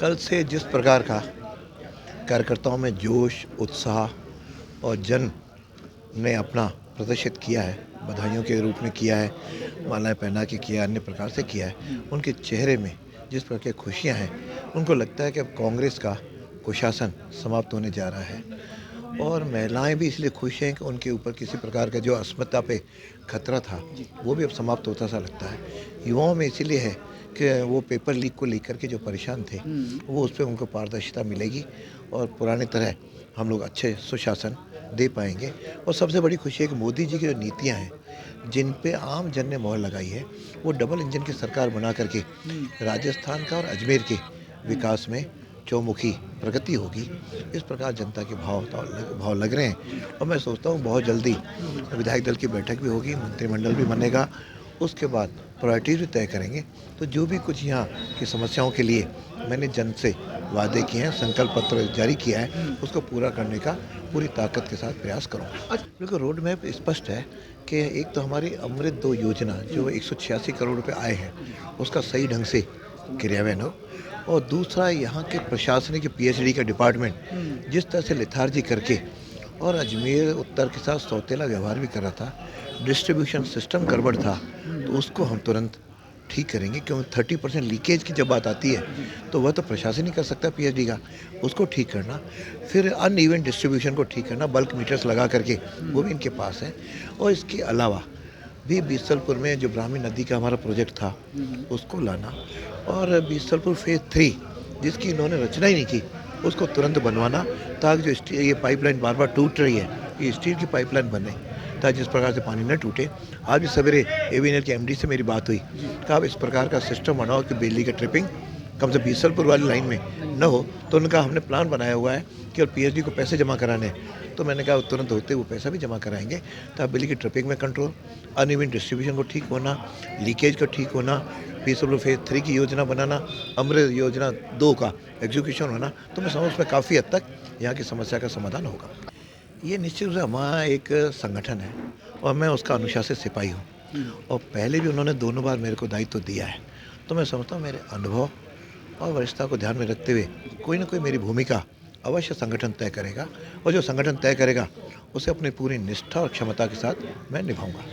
कल से जिस प्रकार का कार्यकर्ताओं में जोश, उत्साह और जन ने अपना प्रदर्शित किया है, बधाइयों के रूप में किया है, मालाएँ पहना के किया है, अन्य प्रकार से किया है, उनके चेहरे में जिस प्रकार की खुशियाँ हैं, उनको लगता है कि अब कांग्रेस का कुशासन समाप्त होने जा रहा है। और महिलाएँ भी इसलिए खुश हैं कि उनके ऊपर किसी प्रकार का जो अस्मिता पे खतरा था, वो भी अब समाप्त होता सा लगता है। युवाओं में इसीलिए है कि वो पेपर लीक को लेकर के जो परेशान थे, वो उस पे उनको पारदर्शिता मिलेगी और पुरानी तरह हम लोग अच्छे सुशासन दे पाएँगे। और सबसे बड़ी खुशी है कि मोदी जी की जो नीतियाँ हैं, जिन पे आम जन ने मोहर लगाई है, वो डबल इंजन की सरकार बना कर के राजस्थान का और अजमेर के विकास में चौमुखी प्रगति होगी। इस प्रकार जनता के भाव लग रहे हैं और मैं सोचता हूँ बहुत जल्दी विधायक दल की बैठक भी होगी, मंत्रिमंडल भी बनेगा। उसके बाद प्रायोरिटीज़ भी तय करेंगे। तो जो भी कुछ यहाँ की समस्याओं के लिए मैंने जन से वादे किए हैं, संकल्प पत्र जारी किया है, उसको पूरा करने का पूरी ताकत के साथ प्रयास करूँगा। बिल्कुल, रोड मैप स्पष्ट है कि एक तो हमारी अमृत 2 योजना जो 186 करोड़ रुपए आए हैं, उसका सही ढंग से क्रियान्वयन हो। और दूसरा, यहाँ के प्रशासनिक पीएचडी का डिपार्टमेंट जिस तरह से लेथार्जी करके और अजमेर उत्तर के साथ सौतेला व्यवहार भी कर रहा था, डिस्ट्रीब्यूशन सिस्टम गड़बड़ था, तो उसको हम तुरंत ठीक करेंगे। क्योंकि 30% लीकेज की जब बात आती है, तो वह तो प्रशासन ही कर सकता है पीएचडी का, उसको ठीक करना। फिर अनइवन डिस्ट्रीब्यूशन को ठीक करना, बल्क मीटर्स लगा करके, वो भी इनके पास है। और इसके अलावा भी बीसलपुर में जो ब्राह्मी नदी का हमारा प्रोजेक्ट था, उसको लाना और बीसलपुर फेज़ 3 जिसकी इन्होंने रचना ही नहीं की, उसको तुरंत बनवाना, ताकि जो ये पाइपलाइन बार-बार टूट रही है, ये स्टील की पाइपलाइन बने, ताकि जिस प्रकार से पानी न टूटे। आज भी सवेरे एवीएनएल के एमडी से मेरी बात हुई, कहा आप इस प्रकार का सिस्टम बनाओ कि बिजली का ट्रिपिंग कम से बीसलपुर वाली लाइन में न हो। तो उन्होंने कहा हमने प्लान बनाया हुआ है कि और पीएचडी को पैसे जमा कराने हैं। तो मैंने कहा तुरंत होते वो पैसा भी जमा कराएंगे, ताकि बिजली की ट्रिपिंग में कंट्रोल, अनइवन डिस्ट्रीब्यूशन को ठीक होना, लीकेज को ठीक होना, बीसलपुर फेज़ 3 की योजना बनाना, अमृत योजना 2 का एग्जीक्यूशन होना। तो मैं समझ उसमें काफ़ी हद तक यहाँ की समस्या का समाधान होगा। ये निश्चित रूप से हमारा एक संगठन है और मैं उसका अनुशासित सिपाही हूँ। और पहले भी उन्होंने दोनों बार मेरे को दायित्व दिया है। तो मैं समझता हूँ मेरे अनुभव और वरिष्ठता को ध्यान में रखते हुए कोई न कोई मेरी भूमिका अवश्य संगठन तय करेगा। और जो संगठन तय करेगा, उसे अपनी पूरी निष्ठा और क्षमता के साथ मैं निभाऊँगा।